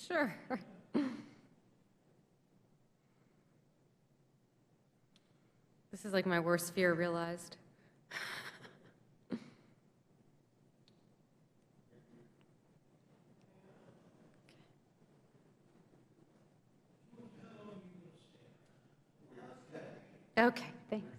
Sure. This is like my worst fear realized. Okay, thanks.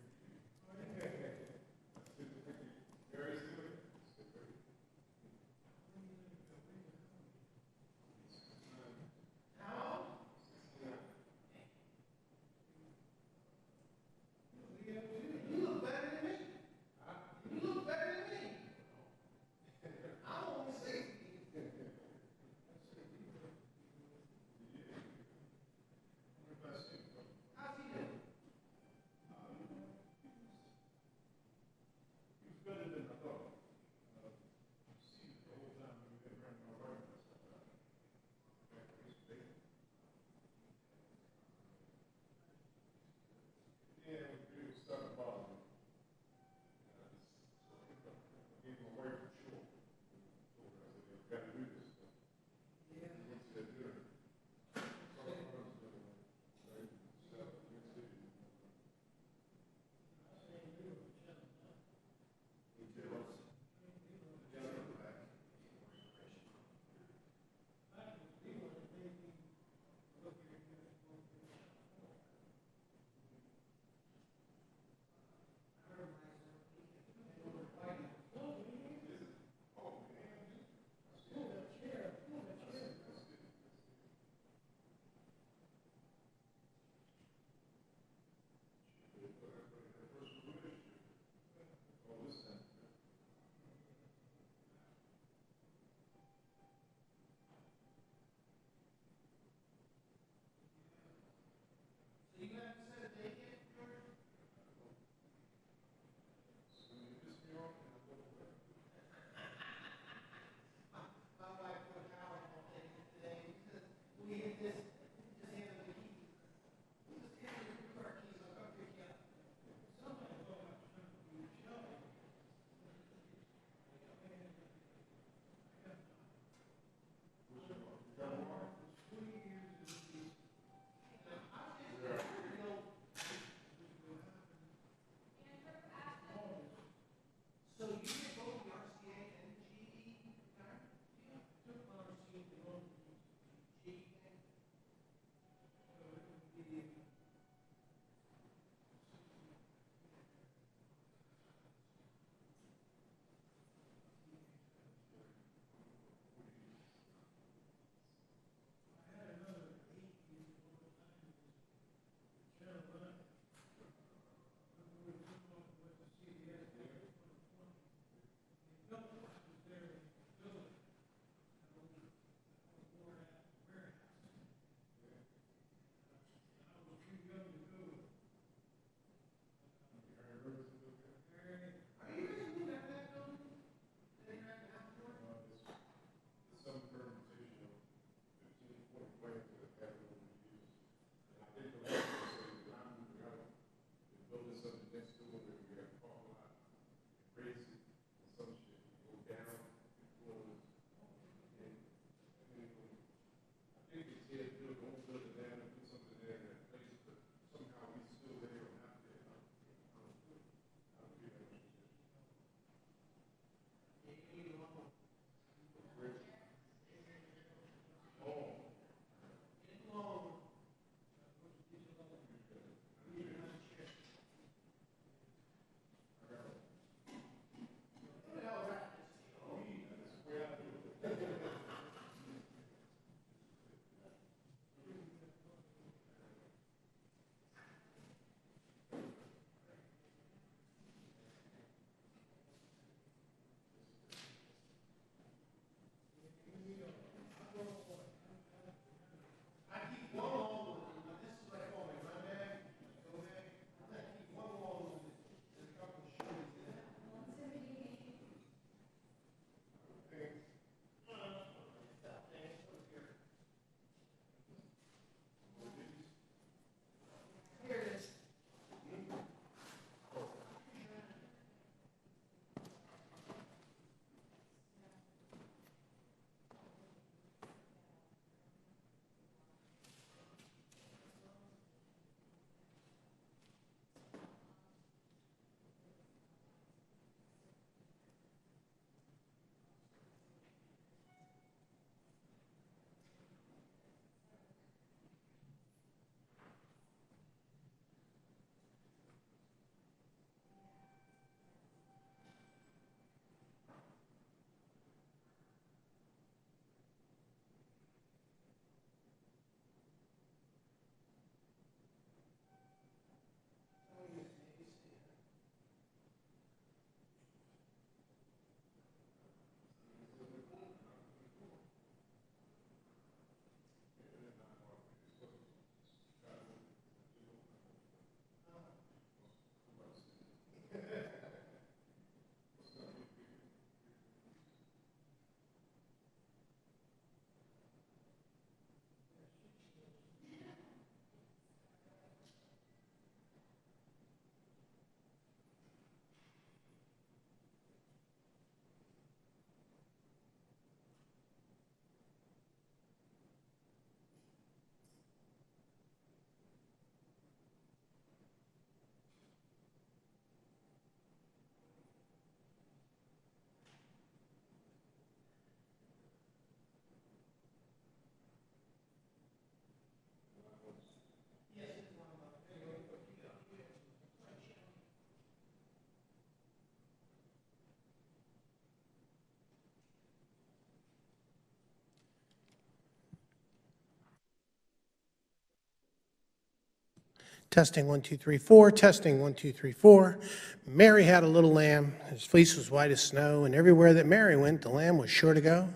Testing 1, 2, 3, 4. Testing 1, 2, 3, 4. Mary had a little lamb. His fleece was white as snow, and everywhere that Mary went, the lamb was sure to go.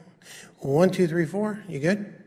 1, 2, 3, 4. You good?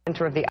Center of the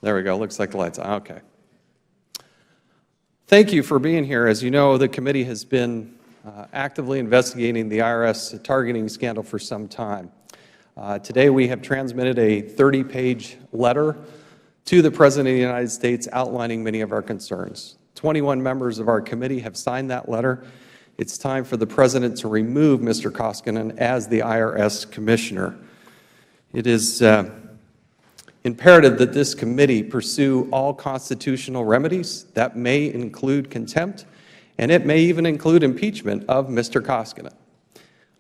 There we go. Looks like the light's on. Okay. Thank you for being here. As you know, the committee has been actively investigating the IRS targeting scandal for some time. Today we have transmitted a 30-page letter to the President of the United States outlining many of our concerns. 21 members of our committee have signed that letter. It's time for the President to remove Mr. Koskinen as the IRS Commissioner. It is imperative that this committee pursue all constitutional remedies. That may include contempt, and it may even include impeachment of Mr. Koskinen.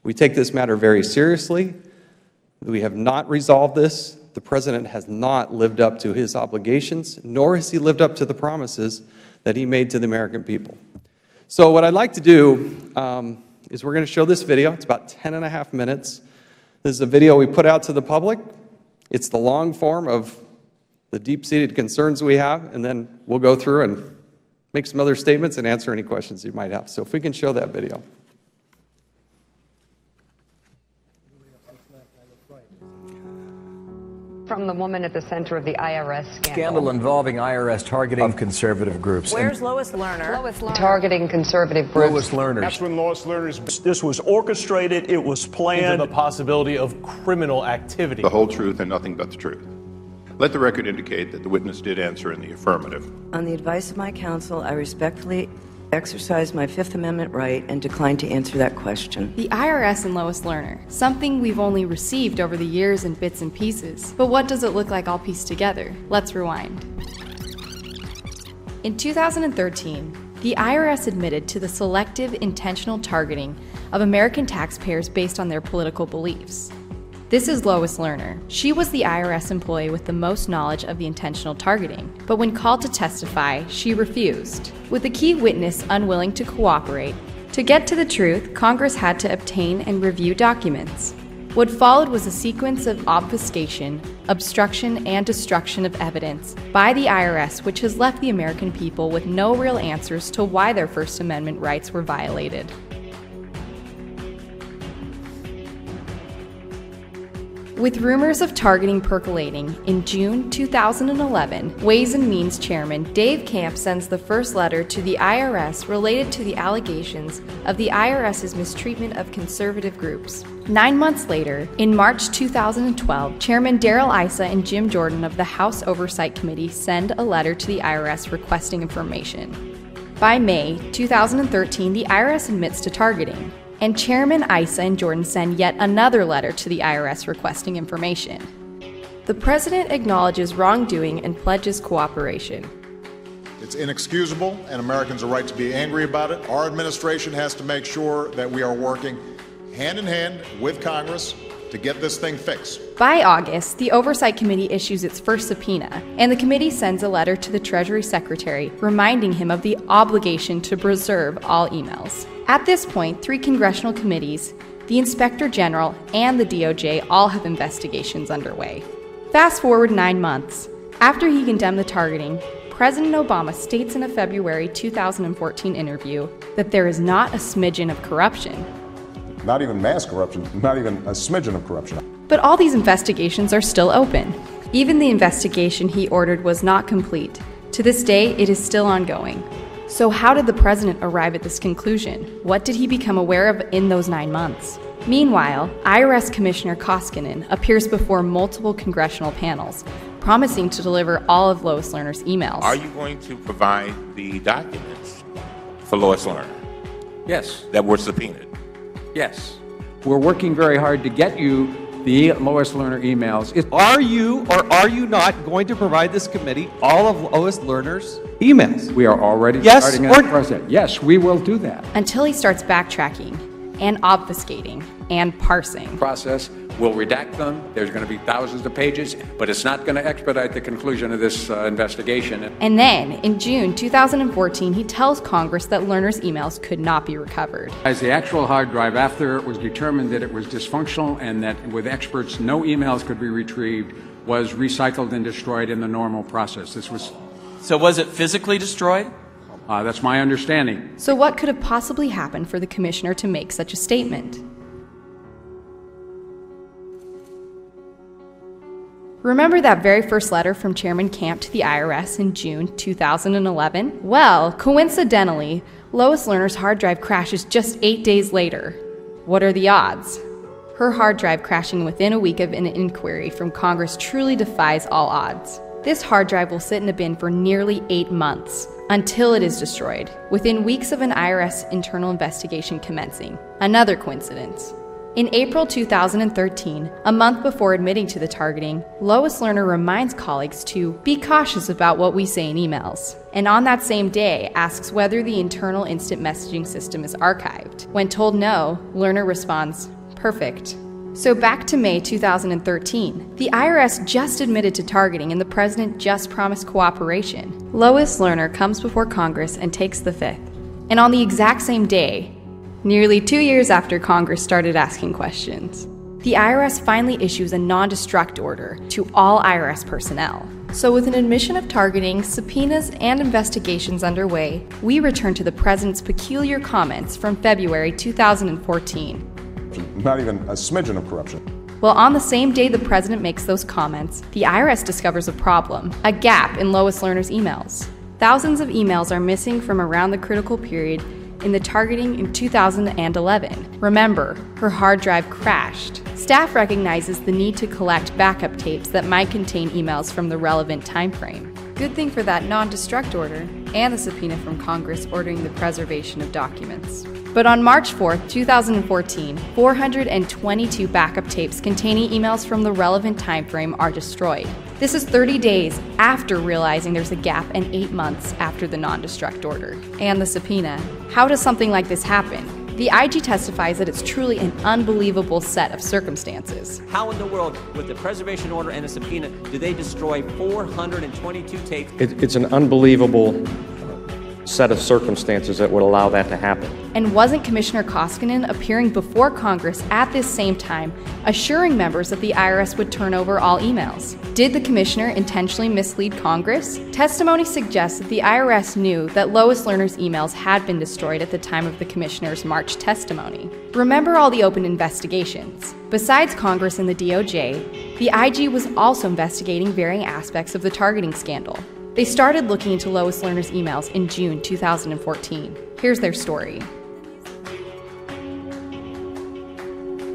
We take this matter very seriously. We have not resolved this. The President has not lived up to his obligations, nor has he lived up to the promises that he made to the American people. So what I'd like to do is we're going to show this video. It's about 10.5 minutes. This is a video we put out to the public. It's the long form of the deep-seated concerns we have, and then we'll go through and make some other statements and answer any questions you might have. So if we can show that video. From the woman at the center of the IRS scandal. Scandal involving IRS targeting of conservative groups. Where's Lois Lerner? Targeting conservative groups. Lois Lerner. That's when Lois Lerner's. This was orchestrated, it was planned. The possibility of criminal activity. The whole truth and nothing but the truth. Let the record indicate that the witness did answer in the affirmative. On the advice of my counsel, I respectfully exercise my Fifth Amendment right and decline to answer that question. The IRS and Lois Lerner, something we've only received over the years in bits and pieces. But what does it look like all pieced together? Let's rewind. In 2013, the IRS admitted to the selective intentional targeting of American taxpayers based on their political beliefs. This is Lois Lerner. She was the IRS employee with the most knowledge of the intentional targeting, but when called to testify, she refused, with the key witness unwilling to cooperate. To get to the truth, Congress had to obtain and review documents. What followed was a sequence of obfuscation, obstruction, and destruction of evidence by the IRS, which has left the American people with no real answers to why their First Amendment rights were violated. With rumors of targeting percolating, in June 2011, Ways and Means Chairman Dave Camp sends the first letter to the IRS related to the allegations of the IRS's mistreatment of conservative groups. 9 months later, in March 2012, Chairman Darrell Issa and Jim Jordan of the House Oversight Committee send a letter to the IRS requesting information. By May 2013, the IRS admits to targeting, and Chairman Issa and Jordan send yet another letter to the IRS requesting information. The President acknowledges wrongdoing and pledges cooperation. It's inexcusable, and Americans are right to be angry about it. Our administration has to make sure that we are working hand in hand with Congress to get this thing fixed. By August, the Oversight Committee issues its first subpoena, and the committee sends a letter to the Treasury Secretary reminding him of the obligation to preserve all emails. At this point, 3 congressional committees, the Inspector General, and the DOJ all have investigations underway. Fast forward 9 months. After he condemned the targeting, President Obama states in a February 2014 interview that there is not a smidgen of corruption. Not even mass corruption, not even a smidgen of corruption. But all these investigations are still open. Even the investigation he ordered was not complete. To this day, it is still ongoing. So how did the president arrive at this conclusion? What did he become aware of in those 9 months? Meanwhile, IRS Commissioner Koskinen appears before multiple congressional panels, promising to deliver all of Lois Lerner's emails. Are you going to provide the documents for Lois Lerner? Yes. That were subpoenaed? Yes. We're working very hard to get you the Lois Lerner emails. Are you or are you not going to provide this committee all of Lois Lerner's emails? We are already starting as president. Yes, we will do that. Until he starts backtracking and obfuscating and parsing. Process. We'll redact them. There's going to be thousands of pages, but it's not going to expedite the conclusion of this investigation. And then, in June 2014, he tells Congress that Lerner's emails could not be recovered. As the actual hard drive, after it was determined that it was dysfunctional and that with experts no emails could be retrieved, was recycled and destroyed in the normal process. So was it physically destroyed? That's my understanding. So what could have possibly happened for the commissioner to make such a statement? Remember that very first letter from Chairman Camp to the IRS in June 2011? Well, coincidentally, Lois Lerner's hard drive crashes just 8 days later. What are the odds? Her hard drive crashing within a week of an inquiry from Congress truly defies all odds. This hard drive will sit in a bin for nearly 8 months, until it is destroyed, within weeks of an IRS internal investigation commencing. Another coincidence. In April 2013, a month before admitting to the targeting, Lois Lerner reminds colleagues to be cautious about what we say in emails, and on that same day asks whether the internal instant messaging system is archived. When told no, Lerner responds, "Perfect." So back to May 2013. The IRS just admitted to targeting and the president just promised cooperation. Lois Lerner comes before Congress and takes the fifth. And on the exact same day, nearly 2 years after Congress started asking questions, the IRS finally issues a non-destruct order to all IRS personnel. So with an admission of targeting, subpoenas, and investigations underway, we return to the president's peculiar comments from February 2014. Not even a smidgen of corruption. Well, on the same day the president makes those comments, the IRS discovers a problem, a gap in Lois Lerner's emails. Thousands of emails are missing from around the critical period in the targeting in 2011. Remember, her hard drive crashed. Staff recognizes the need to collect backup tapes that might contain emails from the relevant time frame. Good thing for that non-destruct order and the subpoena from Congress ordering the preservation of documents. But on March 4, 2014, 422 backup tapes containing emails from the relevant time frame are destroyed. This is 30 days after realizing there's a gap and 8 months after the non-destruct order and the subpoena. How does something like this happen? The IG testifies that it's truly an unbelievable set of circumstances. How in the world, with the preservation order and a subpoena, do they destroy 422 tapes? It's an unbelievable set of circumstances that would allow that to happen. And wasn't Commissioner Koskinen appearing before Congress at this same time, assuring members that the IRS would turn over all emails? Did the commissioner intentionally mislead Congress? Testimony suggests that the IRS knew that Lois Lerner's emails had been destroyed at the time of the commissioner's March testimony. Remember all the open investigations. Besides Congress and the DOJ, the IG was also investigating varying aspects of the targeting scandal. They started looking into Lois Lerner's emails in June 2014. Here's their story.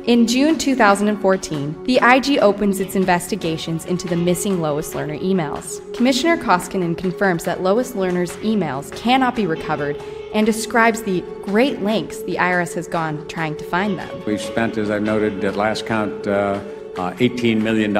In June 2014, the IG opens its investigations into the missing Lois Lerner emails. Commissioner Koskinen confirms that Lois Lerner's emails cannot be recovered and describes the great lengths the IRS has gone trying to find them. We've spent, as I've noted, at last count, $18 million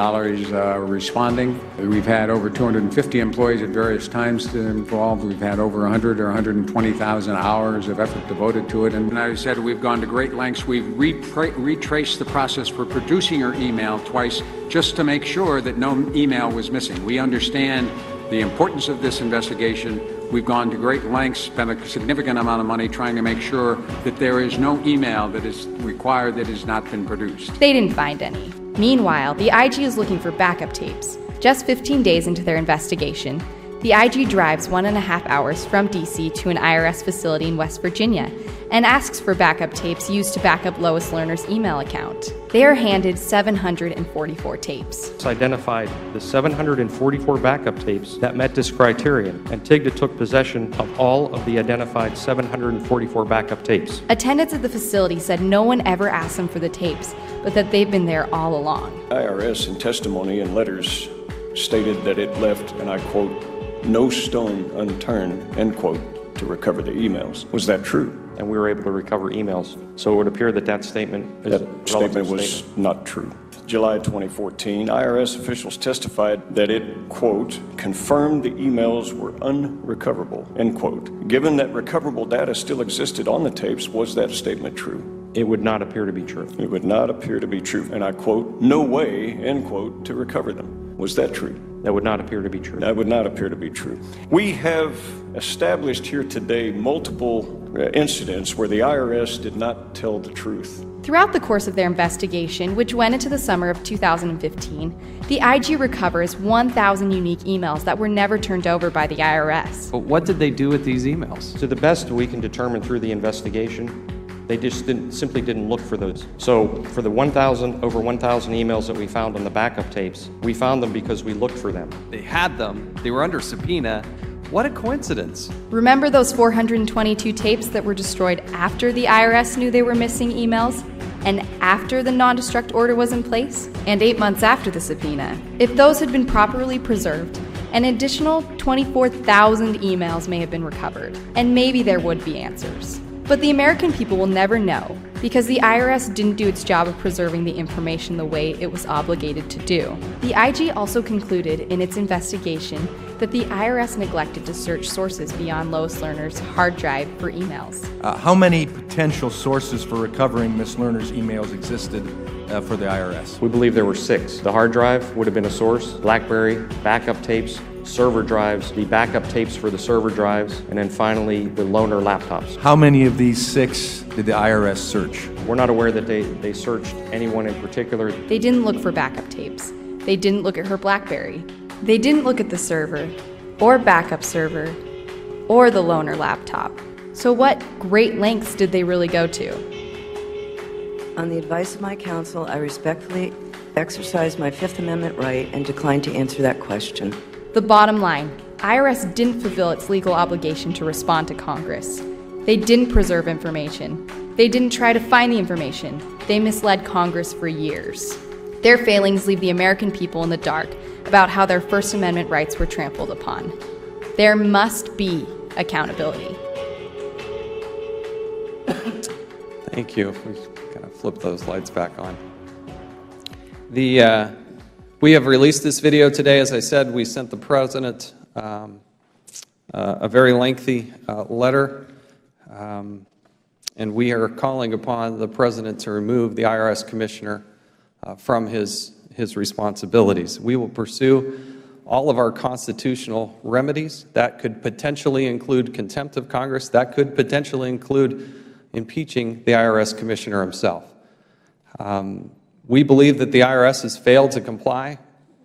responding. We've had over 250 employees at various times involved. We've had over 100 or 120,000 hours of effort devoted to it. And I said we've gone to great lengths. We've retraced the process for producing her email twice just to make sure that no email was missing. We understand the importance of this investigation. We've gone to great lengths, spent a significant amount of money trying to make sure that there is no email that is required that has not been produced. They didn't find any. Meanwhile, the IG is looking for backup tapes. Just 15 days into their investigation, the IG drives 1.5 hours from DC to an IRS facility in West Virginia and asks for backup tapes used to back up Lois Lerner's email account. They are handed 744 tapes. It's identified the 744 backup tapes that met this criterion, and TIGTA took possession of all of the identified 744 backup tapes. Attendants at the facility said no one ever asked them for the tapes, but that they've been there all along. IRS in testimony and letters stated that it left, and I quote, "no stone unturned," end quote, to recover the emails. Was that true? And we were able to recover emails. So it would appear that that statement is a That statement was not true. July 2014, IRS officials testified that it, quote, confirmed the emails were unrecoverable, end quote. Given that recoverable data still existed on the tapes, was that statement true? It would not appear to be true. It would not appear to be true. And I quote, "no way," end quote, to recover them. Was that true? That would not appear to be true. That would not appear to be true. We have established here today multiple incidents where the IRS did not tell the truth. Throughout the course of their investigation, which went into the summer of 2015, the IG recovers 1,000 unique emails that were never turned over by the IRS. But what did they do with these emails? To the best we can determine through the investigation, They just simply didn't look for those. So for the over 1,000 emails that we found on the backup tapes, we found them because we looked for them. They had them. They were under subpoena. What a coincidence. Remember those 422 tapes that were destroyed after the IRS knew they were missing emails? And after the non-destruct order was in place? And 8 months after the subpoena? If those had been properly preserved, an additional 24,000 emails may have been recovered, and maybe there would be answers. But the American people will never know, because the IRS didn't do its job of preserving the information the way it was obligated to do. The IG also concluded in its investigation that the IRS neglected to search sources beyond Lois Lerner's hard drive for emails. How many potential sources for recovering Ms. Lerner's emails existed for the IRS? We believe there were 6. The hard drive would have been a source, BlackBerry, backup tapes, server drives, the backup tapes for the server drives, and then finally the loaner laptops. How many of these 6 did the IRS search? We're not aware that they searched anyone in particular. They didn't look for backup tapes. They didn't look at her BlackBerry. They didn't look at the server, or backup server, or the loaner laptop. So what great lengths did they really go to? On the advice of my counsel, I respectfully exercise my Fifth Amendment right and decline to answer that question. The bottom line, IRS didn't fulfill its legal obligation to respond to Congress. They didn't preserve information. They didn't try to find the information. They misled Congress for years. Their failings leave the American people in the dark about how their First Amendment rights were trampled upon. There must be accountability. Thank you. We kind of flip those lights back on. We have released this video today. As I said, we sent the President a very lengthy letter, and we are calling upon the President to remove the IRS Commissioner from his responsibilities. We will pursue all of our constitutional remedies. That could potentially include contempt of Congress. That could potentially include impeaching the IRS Commissioner himself. We believe that the IRS has failed to comply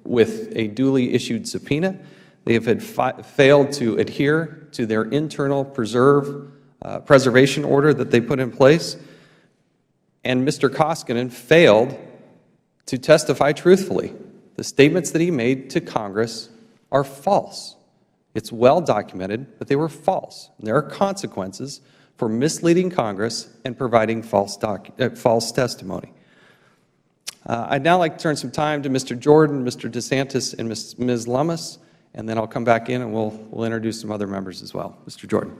with a duly issued subpoena. They have failed to adhere to their internal preservation order that they put in place. And Mr. Koskinen failed to testify truthfully. The statements that he made to Congress are false. It's well documented, but they were false. And there are consequences for misleading Congress and providing false testimony. I'd now like to turn some time to Mr. Jordan, Mr. DeSantis, and Ms. Lummis, and then I'll come back in and we'll introduce some other members as well. Mr. Jordan.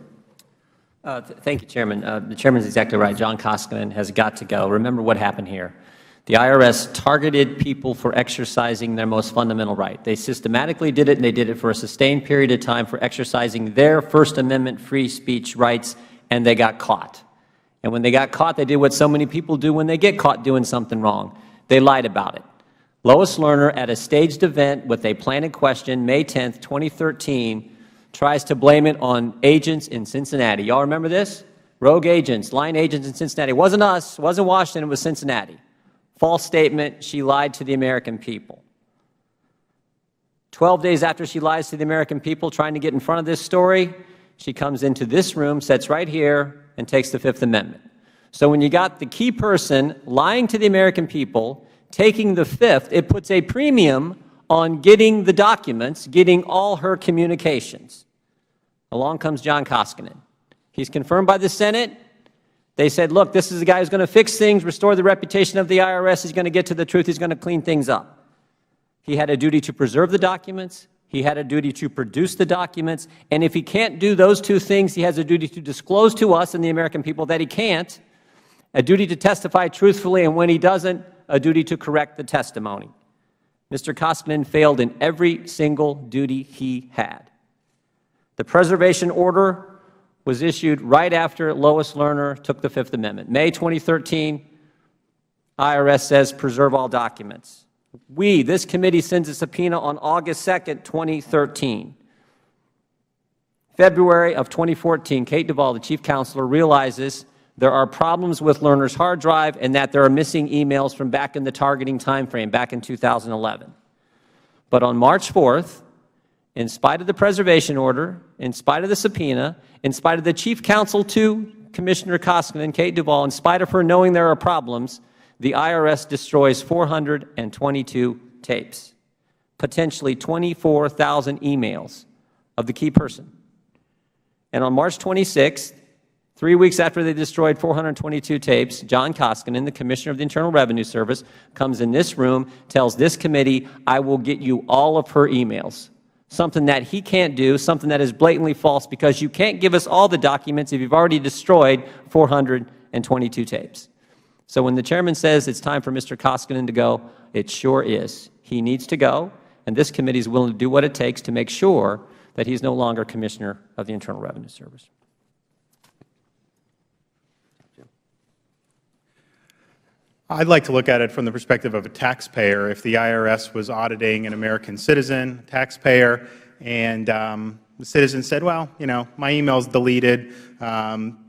Thank you, Chairman. The Chairman is exactly right. John Koskinen has got to go. Remember what happened here. The IRS targeted people for exercising their most fundamental right. They systematically did it, and they did it for a sustained period of time for exercising their First Amendment free speech rights, and they got caught. And when they got caught, they did what so many people do when they get caught doing something wrong. They lied about it. Lois Lerner, at a staged event with a planted question, May 10th, 2013, tries to blame it on agents in Cincinnati. Y'all remember this? Rogue agents, lying agents in Cincinnati. It wasn't us, it wasn't Washington, it was Cincinnati. False statement, she lied to the American people. 12 days after she lies to the American people, trying to get in front of this story, she comes into this room, sits right here, and takes the Fifth Amendment. So when you got the key person lying to the American people, taking the Fifth, it puts a premium on getting the documents, getting all her communications. Along comes John Koskinen. He's confirmed by the Senate. They said, look, this is the guy who's going to fix things, restore the reputation of the IRS. He's going to get to the truth. He's going to clean things up. He had a duty to preserve the documents. He had a duty to produce the documents. And if he can't do those two things, he has a duty to disclose to us and the American people that he can't, a duty to testify truthfully, and when he doesn't, a duty to correct the testimony. Mr. Koskinen failed in every single duty he had. The preservation order was issued right after Lois Lerner took the Fifth Amendment. May 2013, IRS says preserve all documents. This committee sends a subpoena on August 2nd, 2013. February of 2014, Kate Duvall, the chief counselor, realizes there are problems with Lerner's hard drive and that there are missing emails from back in the targeting time frame, back in 2011. But on March 4th, in spite of the preservation order, in spite of the subpoena, in spite of the chief counsel to Commissioner Koskinen, Kate Duvall, in spite of her knowing there are problems, the IRS destroys 422 tapes, potentially 24,000 emails of the key person. And on March 26th, 3 weeks after they destroyed 422 tapes, John Koskinen, the Commissioner of the Internal Revenue Service, comes in this room, tells this committee, I will get you all of her emails. Something that he can't do, something that is blatantly false, because you can't give us all the documents if you've already destroyed 422 tapes. So when the chairman says it's time for Mr. Koskinen to go, it sure is. He needs to go, and this committee is willing to do what it takes to make sure that he's no longer Commissioner of the Internal Revenue Service. I'd like to look at it from the perspective of a taxpayer. If the IRS was auditing an American citizen, taxpayer, and the citizen said, well, you know, my email's deleted,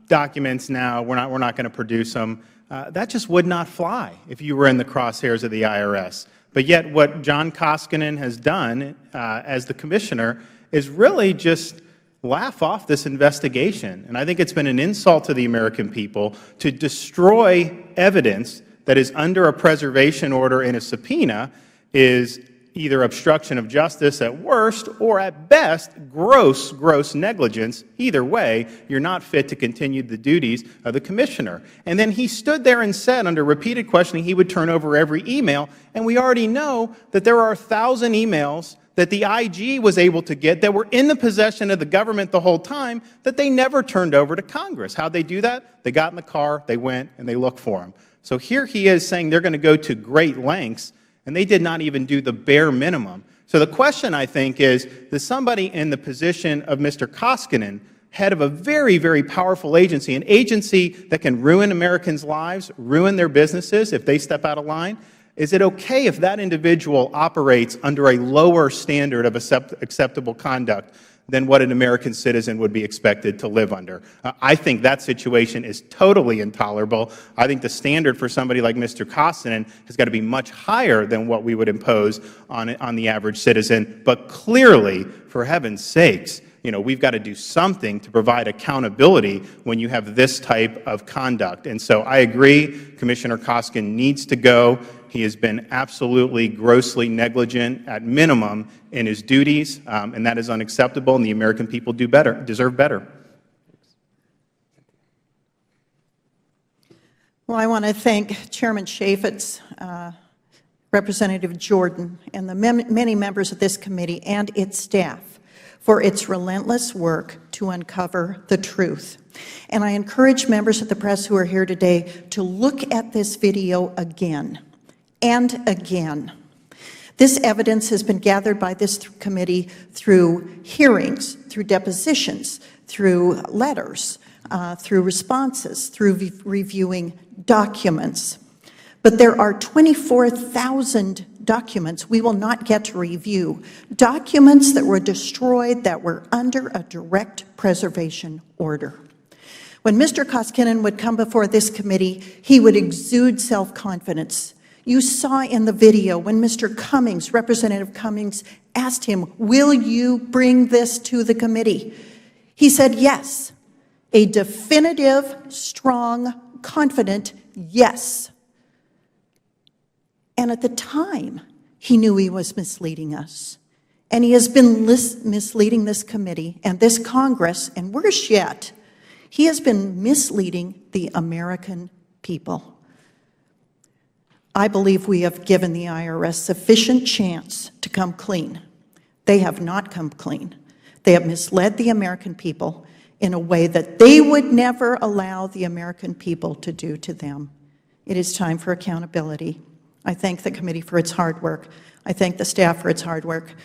documents now, we're not going to produce them, that just would not fly if you were in the crosshairs of the IRS. But yet what John Koskinen has done as the Commissioner is really just laugh off this investigation. And I think it's been an insult to the American people to destroy evidence that is under a preservation order in a subpoena is either obstruction of justice at worst or at best gross negligence. Either way, you're not fit to continue the duties of the Commissioner. And then he stood there and said under repeated questioning he would turn over every email, and we already know that there are 1,000 emails that the IG was able to get that were in the possession of the government the whole time that they never turned over to Congress. How'd they do that? They got in the car, they went, and they looked for them. So here he is saying they're going to go to great lengths, and they did not even do the bare minimum. So the question, I think, is, does somebody in the position of Mr. Koskinen, head of a very, very powerful agency, an agency that can ruin Americans' lives, ruin their businesses if they step out of line, is it okay if that individual operates under a lower standard of acceptable conduct than what an American citizen would be expected to live under? I think that situation is totally intolerable. I think the standard for somebody like Mr. Koskinen has got to be much higher than what we would impose on the average citizen. But clearly, for heaven's sakes, you know, we've got to do something to provide accountability when you have this type of conduct. And so I agree, Commissioner Koskinen needs to go. He has been absolutely grossly negligent at minimum in his duties, and that is unacceptable, and the American people deserve better. Well, I want to thank Chairman Chaffetz, Representative Jordan, and the many members of this committee and its staff for its relentless work to uncover the truth. And I encourage members of the press who are here today to look at this video again and again. This evidence has been gathered by this committee through hearings, through depositions, through letters, through responses, through reviewing documents. But there are 24,000 documents we will not get to review. Documents that were destroyed that were under a direct preservation order. When Mr. Koskinen would come before this committee, he would exude self-confidence. You saw in the video when Mr. Cummings, Representative Cummings, asked him, will you bring this to the committee? He said yes. A definitive, strong, confident yes. And at the time, he knew he was misleading us. And he has been misleading this committee and this Congress, and worse yet, he has been misleading the American people. I believe we have given the IRS sufficient chance to come clean. They have not come clean. They have misled the American people in a way that they would never allow the American people to do to them. It is time for accountability. I thank the committee for its hard work. I thank the staff for its hard work.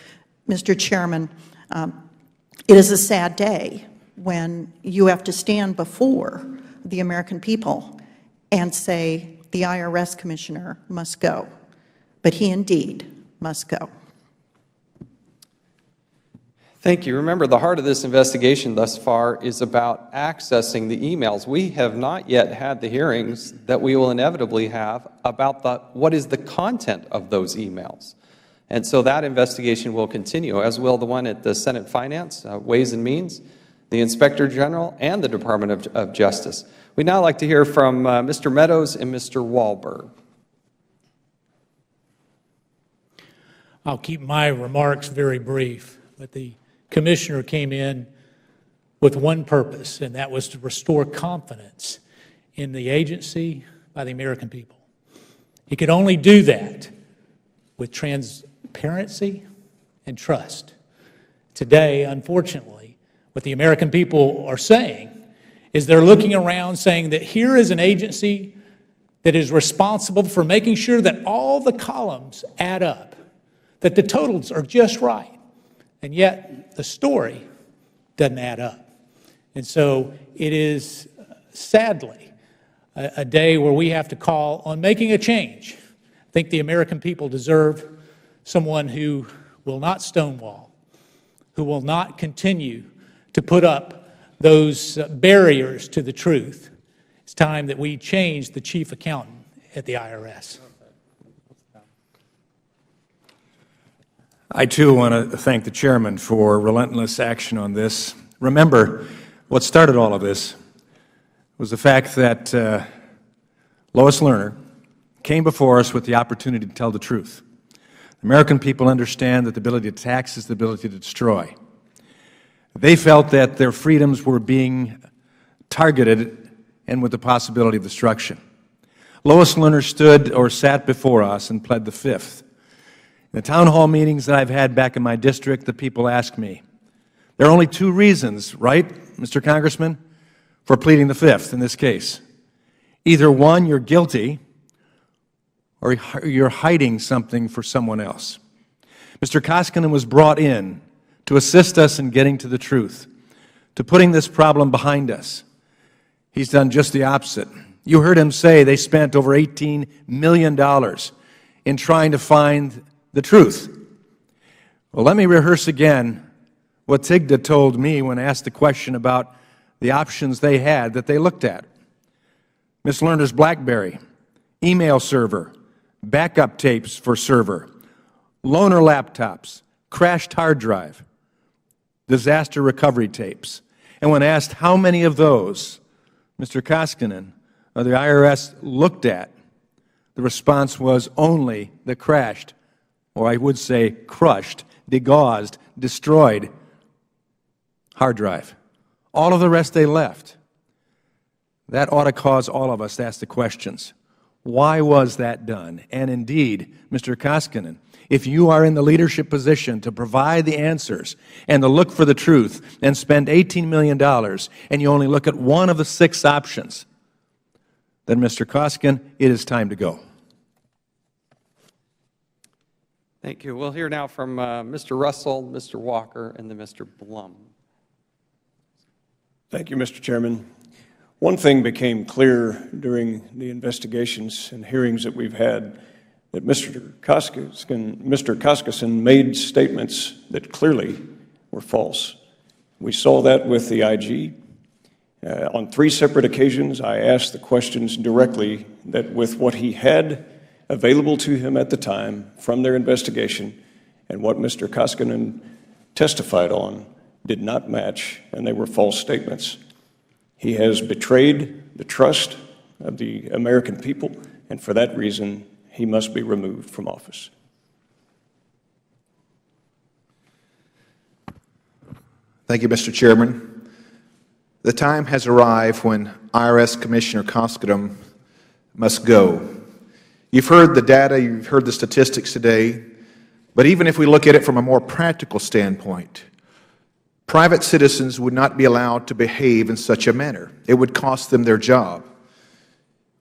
Mr. Chairman, it is a sad day when you have to stand before the American people and say the IRS commissioner must go. But he indeed must go. Thank you. Remember, the heart of this investigation thus far is about accessing the emails. We have not yet had the hearings that we will inevitably have about what is the content of those emails. And so that investigation will continue, as will the one at the Senate Finance, Ways and Means. the Inspector General, and the Department of Justice. We'd now like to hear from Mr. Meadows and Mr. Wahlberg. I'll keep my remarks very brief, but the Commissioner came in with one purpose, and that was to restore confidence in the agency by the American people. He could only do that with transparency and trust. Today, unfortunately, what the American people are saying is they're looking around saying that here is an agency that is responsible for making sure that all the columns add up, that the totals are just right, and yet the story doesn't add up. And so it is, sadly, a day where we have to call on making a change. I think the American people deserve someone who will not stonewall, who will not continue to put up those barriers to the truth. It's time that we change the chief accountant at the IRS. I, too, want to thank the chairman for relentless action on this. Remember, what started all of this was the fact that Lois Lerner came before us with the opportunity to tell the truth. The American people understand that the ability to tax is the ability to destroy. They felt that their freedoms were being targeted and with the possibility of destruction. Lois Lerner stood or sat before us and pled the fifth. In the town hall meetings that I've had back in my district, the people ask me, there are only two reasons, right, Mr. Congressman, for pleading the fifth in this case. Either one, you're guilty, or you're hiding something for someone else. Mr. Koskinen was brought in to assist us in getting to the truth, to putting this problem behind us. He's done just the opposite. You heard him say they spent over $18 million in trying to find the truth. Well, let me rehearse again what Tigda told me when asked the question about the options they had that they looked at. Ms. Lerner's BlackBerry, email server, backup tapes for server, loaner laptops, crashed hard drive, disaster recovery tapes. And when asked how many of those Mr. Koskinen of the IRS looked at, the response was only the crashed, or I would say crushed, degaussed, destroyed hard drive. All of the rest they left. That ought to cause all of us to ask the questions. Why was that done? And indeed, Mr. Koskinen, if you are in the leadership position to provide the answers and to look for the truth and spend $18 million and you only look at one of the 6 options, then, Mr. Koskinen, it is time to go. Thank you. We'll hear now from Mr. Russell, Mr. Walker, and then Mr. Blum. Thank you, Mr. Chairman. One thing became clear during the investigations and hearings that we've had, that Mr. Koskinen made statements that clearly were false. We saw that with the IG. On 3 separate occasions, I asked the questions directly that with what he had available to him at the time from their investigation and what Mr. Koskinen testified on did not match, and they were false statements. He has betrayed the trust of the American people, and for that reason, he must be removed from office. Thank you, Mr. Chairman. The time has arrived when IRS Commissioner Koskinen must go. You've heard the data, you've heard the statistics today, but even if we look at it from a more practical standpoint, private citizens would not be allowed to behave in such a manner. It would cost them their job.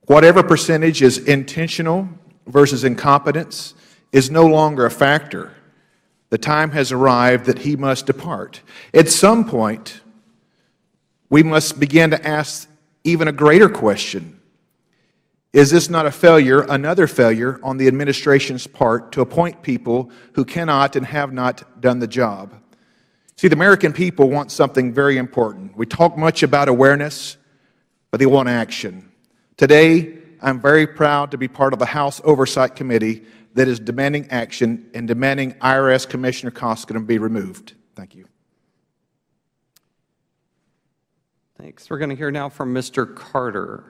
Whatever percentage is intentional versus incompetence is no longer a factor. The time has arrived that he must depart. At some point, we must begin to ask even a greater question. Is this not a failure, another failure on the administration's part to appoint people who cannot and have not done the job? See, the American people want something very important. We talk much about awareness, but they want action. Today, I'm very proud to be part of the House Oversight Committee that is demanding action and demanding IRS Commissioner Koskinen be removed. Thank you. Thanks. We're going to hear now from Mr. Carter.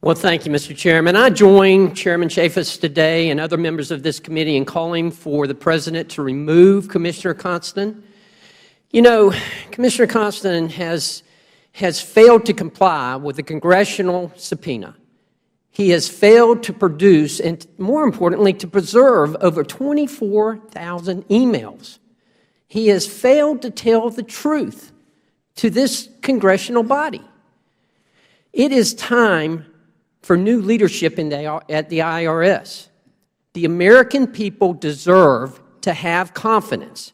Well, thank you, Mr. Chairman. I join Chairman Chaffetz today and other members of this committee in calling for the President to remove Commissioner Constant. You know, Commissioner Constant has failed to comply with the congressional subpoena. He has failed to produce and, more importantly, to preserve over 24,000 emails. He has failed to tell the truth to this congressional body. It is time for new leadership at the IRS. The American people deserve to have confidence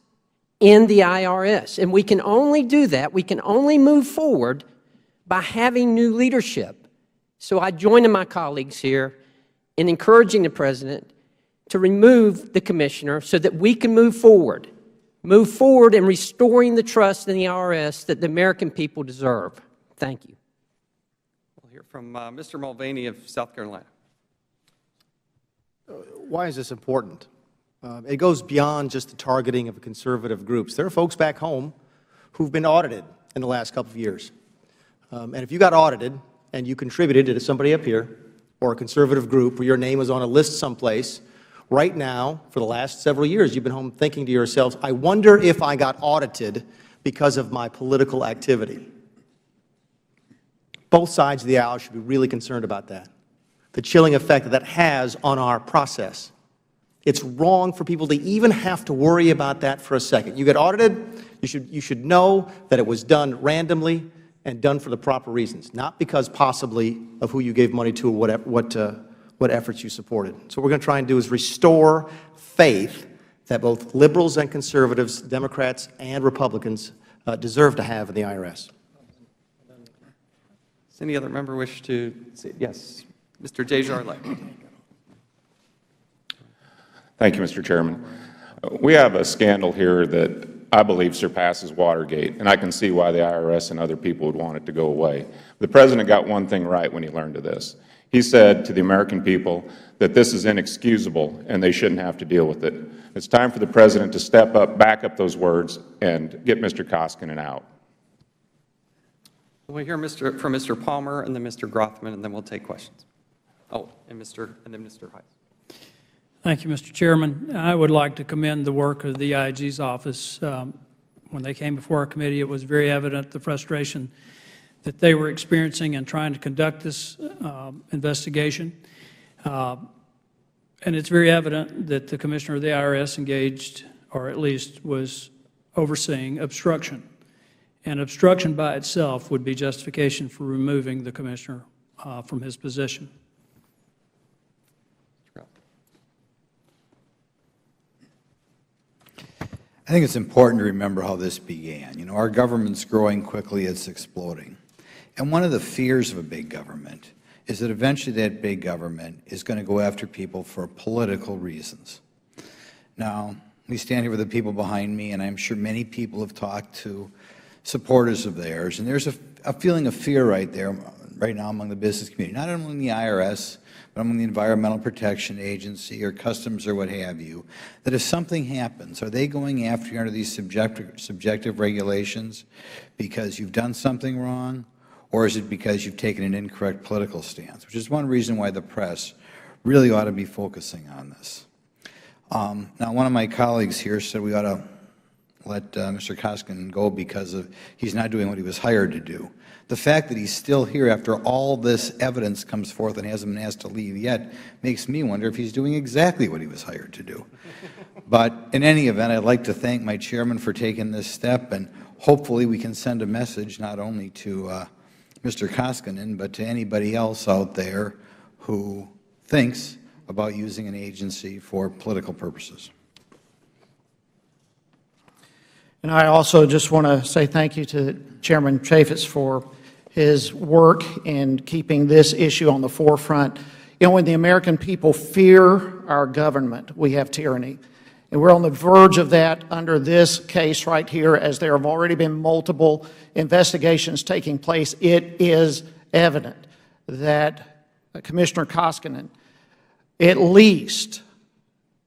in the IRS, and we can only do that, we can only move forward by having new leadership. So I join my colleagues here in encouraging the President to remove the Commissioner so that we can move forward in restoring the trust in the IRS that the American people deserve. Thank you. We'll hear from Mr. Mulvaney of South Carolina. Why is this important? It goes beyond just the targeting of conservative groups. There are folks back home who've been audited in the last couple of years. And if you got audited and you contributed to somebody up here or a conservative group or your name was on a list someplace, right now, for the last several years, you've been home thinking to yourselves, I wonder if I got audited because of my political activity. Both sides of the aisle should be really concerned about that, the chilling effect that that has on our process. It's wrong for people to even have to worry about that for a second. You get audited, you should know that it was done randomly and done for the proper reasons, not because possibly of who you gave money to or what efforts you supported. So what we're going to try and do is restore faith that both liberals and conservatives, Democrats and Republicans deserve to have in the IRS. Does any other member wish to say? Yes, Mr. Desjardins. Thank you, Mr. Chairman. We have a scandal here that I believe surpasses Watergate, and I can see why the IRS and other people would want it to go away. The President got one thing right when he learned of this. He said to the American people that this is inexcusable and they shouldn't have to deal with it. It's time for the President to step up, back up those words, and get Mr. Koskinen out. We'll hear from Mr. Palmer and then Mr. Grothman, and then we'll take questions. Oh, and then Mr. Heiss. Thank you, Mr. Chairman. I would like to commend the work of the IG's office. When they came before our committee, it was very evident the frustration that they were experiencing in trying to conduct this investigation. And it's very evident that the Commissioner of the IRS engaged, or at least was overseeing, obstruction. And obstruction by itself would be justification for removing the Commissioner from his position. I think it's important to remember how this began. You know, our government's growing quickly, it's exploding. And one of the fears of a big government is that eventually that big government is going to go after people for political reasons. Now, we stand here with the people behind me, and I'm sure many people have talked to supporters of theirs, and there's a feeling of fear right now among the business community, not only in the IRS, but among the Environmental Protection Agency or Customs or what have you, that if something happens, are they going after you under these subjective regulations because you've done something wrong, or is it because you've taken an incorrect political stance, which is one reason why the press really ought to be focusing on this. Now, one of my colleagues here said we ought to let Mr. Koskinen go because he's not doing what he was hired to do. The fact that he's still here after all this evidence comes forth and hasn't been asked to leave yet makes me wonder if he's doing exactly what he was hired to do. But in any event, I'd like to thank my chairman for taking this step, and hopefully we can send a message not only to Mr. Koskinen, but to anybody else out there who thinks about using an agency for political purposes. And I also just want to say thank you to Chairman Chaffetz for his work in keeping this issue on the forefront. You know, when the American people fear our government, we have tyranny. And we're on the verge of that under this case right here, as there have already been multiple investigations taking place. It is evident that Commissioner Koskinen at least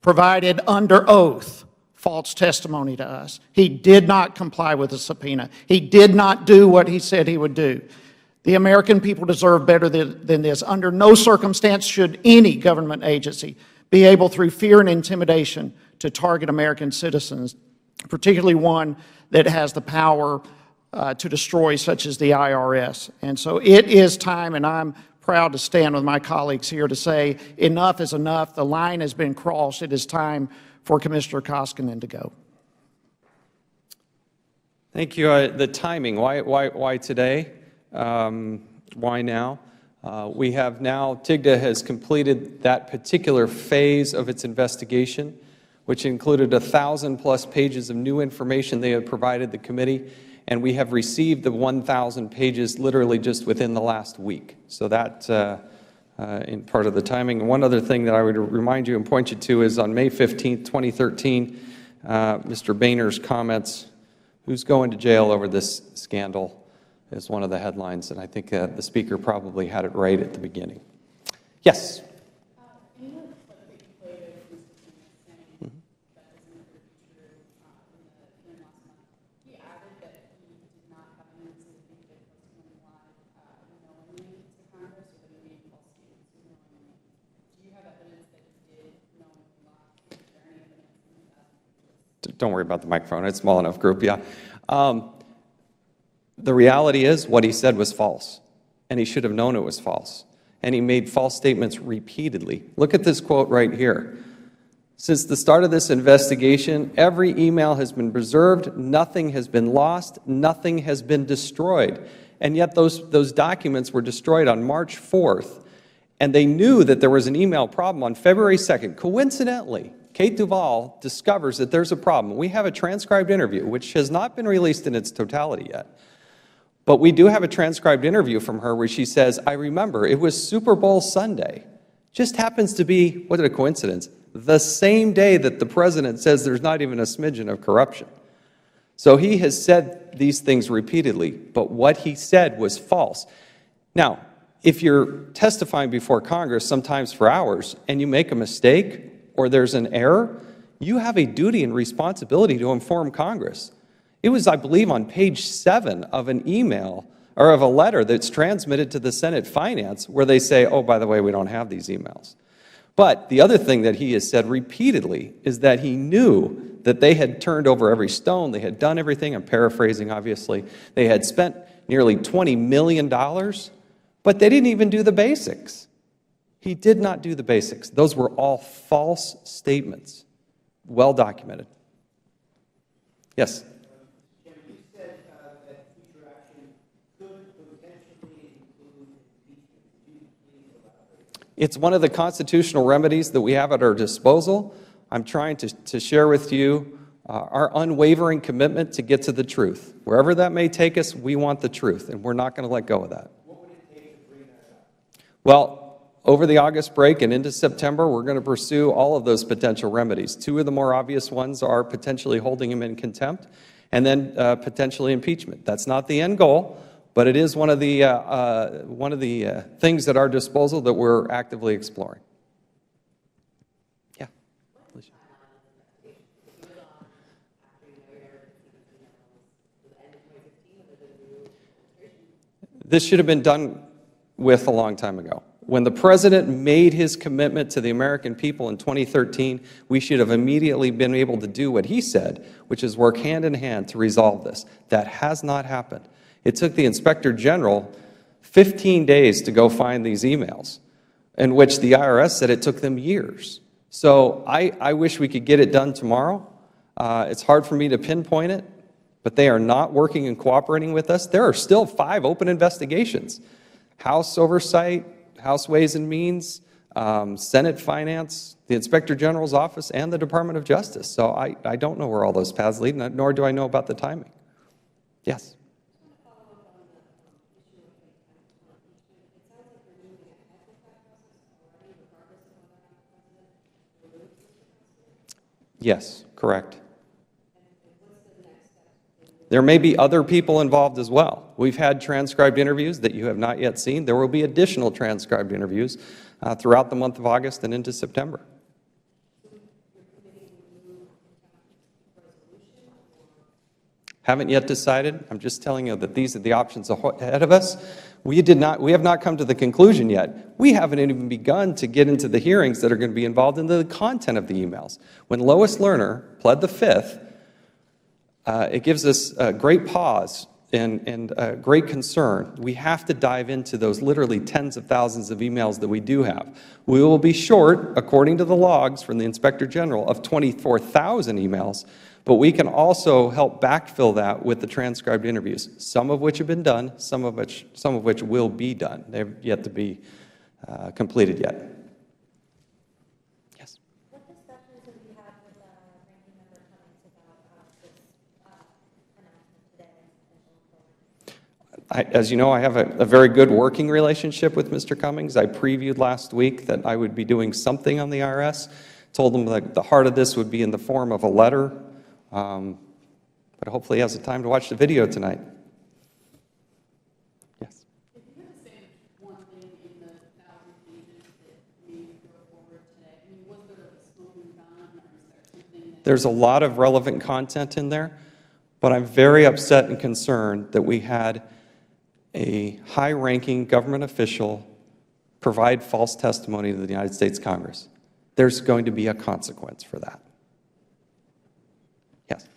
provided under oath false testimony to us. He did not comply with the subpoena. He did not do what he said he would do. The American people deserve better than this. Under no circumstance should any government agency be able, through fear and intimidation, to target American citizens, particularly one that has the power to destroy, such as the IRS. And so it is time, and I'm proud to stand with my colleagues here to say enough is enough. The line has been crossed. It is time for Commissioner Koskinen to go. Thank you. The timing, why today? Why now? We have now, TIGTA has completed that particular phase of its investigation, which included 1,000+ pages of new information they had provided the committee, and we have received the 1,000 pages literally just within the last week. So that in part of the timing. And one other thing that I would remind you and point you to is on May 15th, 2013, Mr. Boehner's comments, "Who's going to jail over this scandal?" is one of the headlines, and I think the Speaker probably had it right at the beginning. Yes? Don't worry about the microphone. It's a small enough group, yeah. The reality is what he said was false, and he should have known it was false. And he made false statements repeatedly. Look at this quote right here. "Since the start of this investigation, every email has been preserved, nothing has been lost, nothing has been destroyed." And yet those documents were destroyed on March 4th, and they knew that there was an email problem on February 2nd. Coincidentally, Kate Duvall discovers that there's a problem. We have a transcribed interview, which has not been released in its totality yet. But we do have a transcribed interview from her where she says, "I remember, it was Super Bowl Sunday." Just happens to be, what a coincidence, the same day that the president says there's not even a smidgen of corruption. So he has said these things repeatedly, but what he said was false. Now, if you're testifying before Congress, sometimes for hours, and you make a mistake or there's an error, you have a duty and responsibility to inform Congress. It was, I believe, on page 7 of an email or of a letter that's transmitted to the Senate Finance where they say, "Oh, by the way, we don't have these emails." But the other thing that he has said repeatedly is that he knew that they had turned over every stone, they had done everything, I'm paraphrasing obviously, they had spent nearly $20 million, but they didn't even do the basics. He did not do the basics. Those were all false statements, well documented. Yes? It's one of the constitutional remedies that we have at our disposal. I'm trying to share with you our unwavering commitment to get to the truth. Wherever that may take us, we want the truth, and we're not going to let go of that. What would it take to bring that up? Well, over the August break and into September, we're going to pursue all of those potential remedies. Two of the more obvious ones are potentially holding him in contempt and then potentially impeachment. That's not the end goal, but it is one of the things at our disposal that we're actively exploring. Yeah. This should have been done with a long time ago. When the president made his commitment to the American people in 2013, we should have immediately been able to do what he said, which is work hand in hand to resolve this. That has not happened. It took the Inspector General 15 days to go find these emails, in which the IRS said it took them years. So I wish we could get it done tomorrow. It's hard for me to pinpoint it, but they are not working and cooperating with us. There are still 5 open investigations. House Oversight, House Ways and Means, Senate Finance, the Inspector General's office, and the Department of Justice. So I don't know where all those paths lead, nor do I know about the timing. Yes? Yes, correct. There may be other people involved as well. We've had transcribed interviews that you have not yet seen. There will be additional transcribed interviews throughout the month of August and into September. Haven't yet decided. I'm just telling you that these are the options ahead of us. We have not come to the conclusion yet. We haven't even begun to get into the hearings that are going to be involved in the content of the emails. When Lois Lerner pled the Fifth, it gives us a great pause and great concern. We have to dive into those literally tens of thousands of emails that we do have. We will be short, according to the logs from the Inspector General, of 24,000 emails, but we can also help backfill that with the transcribed interviews, some of which have been done, some of which will be done. They've yet to be completed yet. Yes? What discussions have you had with Ranking Member Cummings about this announcement today? As you know, I have a very good working relationship with Mr. Cummings. I previewed last week that I would be doing something on the IRS. Told him that the heart of this would be in the form of a letter. But hopefully he has the time to watch the video tonight. Yes. If you had to say one thing in the 1,000 pages that made you go forward today, I mean, was there a smoking gun, or is there something that... There's a lot of relevant content in there, but I'm very upset and concerned that we had a high-ranking government official provide false testimony to the United States Congress. There's going to be a consequence for that. Yes.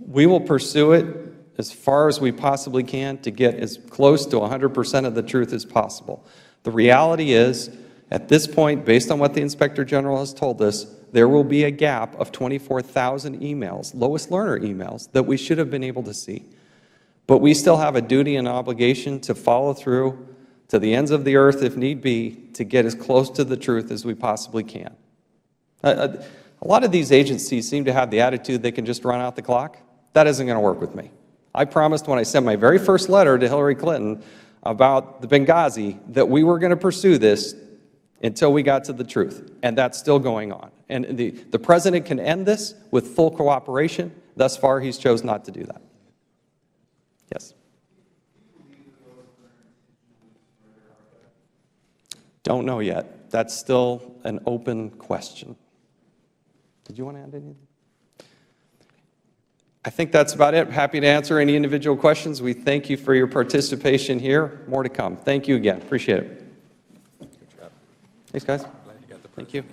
We will pursue it as far as we possibly can to get as close to 100% of the truth as possible. The reality is, at this point, based on what the Inspector General has told us, there will be a gap of 24,000 emails, Lois Lerner emails, that we should have been able to see. But we still have a duty and obligation to follow through to the ends of the earth, if need be, to get as close to the truth as we possibly can. A lot of these agencies seem to have the attitude they can just run out the clock. That isn't going to work with me. I promised when I sent my very first letter to Hillary Clinton about the Benghazi that we were going to pursue this until we got to the truth, and that's still going on. And the President can end this with full cooperation. Thus far, he's chosen not to do that. Yes? Don't know yet. That's still an open question. Did you want to add anything? I think that's about it. Happy to answer any individual questions. We thank you for your participation here. More to come. Thank you again. Appreciate it. Good job. Thanks, guys. Thank you.